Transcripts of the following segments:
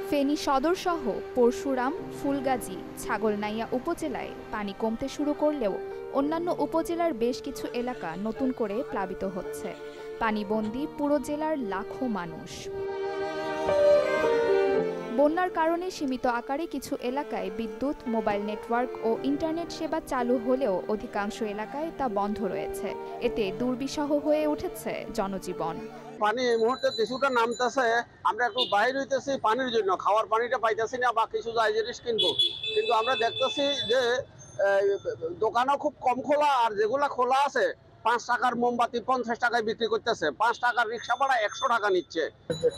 ফেনী সদরসহ পরশুরাম, ফুলগাজী, ছাগলনাইয়া উপজেলায় পানি কমতে শুরু করলেও অন্যান্য উপজেলার বেশ কিছু এলাকা নতুন করে প্লাবিত হচ্ছে। পানিবন্দী পুরো জেলার লাখো মানুষ। বন্যার কারণে সীমিত আকারে কিছু এলাকায় বিদ্যুৎ, মোবাইল নেটওয়ার্ক ও ইন্টারনেট সেবা চালু হলেও অধিকাংশ এলাকায় তা বন্ধ রয়েছে। এতে দুর্বিষহ হয়ে উঠেছে জনজীবন। পানি এই মুহূর্তে কিছুটা নামতেছে, আমরা একটু বাইরে হইতেছি পানির জন্য, খাওয়ার পানিটা পাইতেছি না বা কিছু জিনিস কিনবো, কিন্তু আমরা দেখতেছি যে দোকানও খুব কম খোলা, আর যেগুলা খোলা আছে 5 টাকার মোমবাতি 50 টাকায় বিক্রি করতেছে, 5 টাকার রিক্সা ভাড়া 100 টাকা নিচ্ছে।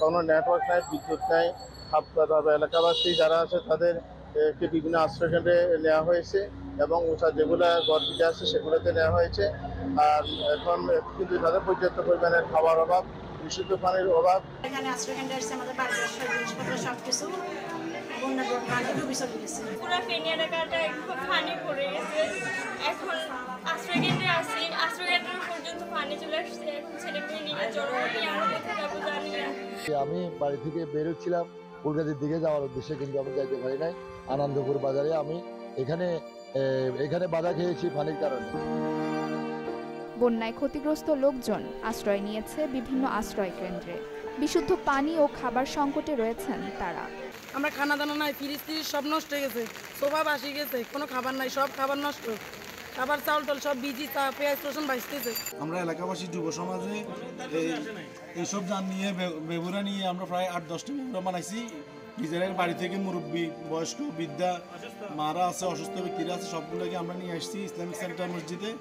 কোনো নেটওয়ার্ক নাই, বিদ্যুৎ নাই। এলাকাবাসী যারা আছে তাদের বিভিন্ন আশ্রয় কেন্দ্রে নেওয়া হয়েছে এবং যেগুলো গর্বিত আছে সেগুলোতে নেওয়া হয়েছে। আর এখন কিন্তু তাদের পর্যাপ্ত পরিমাণের খাবার অভাব, বিশুদ্ধ পানির অভাব। এখানে আশ্রয় কেন্দ্রে আসছে, আমাদের বাড়ির জিনিসপত্র সবকিছু পানি ডুবে চলে গেছে। পুরো ফেনী এলাকাটা একদম পানি পড়ে গেছে। এখন আশ্রয় কেন্দ্রে আসি, আশ্রয় কেন্দ্র পর্যন্ত পানি চলে আসছে। এখন ছেলে মেয়ে নিয়ে জড়ো হয়ে আমরা কোথায় যাবো জানি না। আমি বাড়ি থেকে বেরোচ্ছিলাম ফুলগাজীর দিকে যাওয়ার উদ্দেশ্যে, কিন্তু আমি যাইতে পারি নাই। আনন্দপুর বাজারে আমি এখানে বাধা খেয়েছি পানির কারণে। বন্যায় ক্ষতিগ্রস্ত লোকজন আশ্রয় নিয়েছে বিভিন্ন আশ্রয় কেন্দ্রে। বিশুদ্ধ পানি ও খাবার সংকটে রয়েছেন তারা। আমরা খানা দানা নাই, ফ্রিজ সব নষ্ট হয়ে গেছে, সোফা বাসি গেছে, কোনো খাবার নাই, সব খাবার নষ্ট। খাবার চাউল টাল সব বিজি, পেঁয়াজ রসুন বাঁচতেছে। আমরা এলাকাবাসী যুব সমাজে এইসব যান নিয়ে বেগুরা নিয়ে আমরা প্রায় 8-10টা বেগুরা বানাইছি। নিজেদের বাড়ি থেকে মুরব্বী, বয়স্ক, বৃদ্ধা, মারা আছে, অসুস্থ ব্যক্তিরা আছে, সবগুলোকে আমরা নিয়ে আসছি ইসলামিক সেন্টার মসজিদে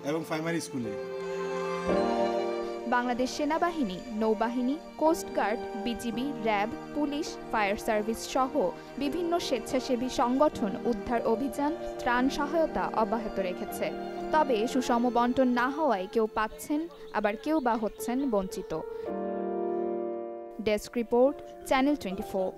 এবং প্রাইমারি স্কুলে। বাংলাদেশ সেনাবাহিনী, নৌবাহিনী, coast guard, BGB, RAB, police, fire service সহ বিভিন্ন স্বেচ্ছাসেবী সংগঠন উদ্ধার অভিযান, ত্রাণ সহায়তা অব্যাহত রেখেছে। তবে সুষম বন্টন না হওয়ায় কেউ পাচ্ছেন, আবার কেউ বা হচ্ছেন বঞ্চিত। Desk report, channel 24।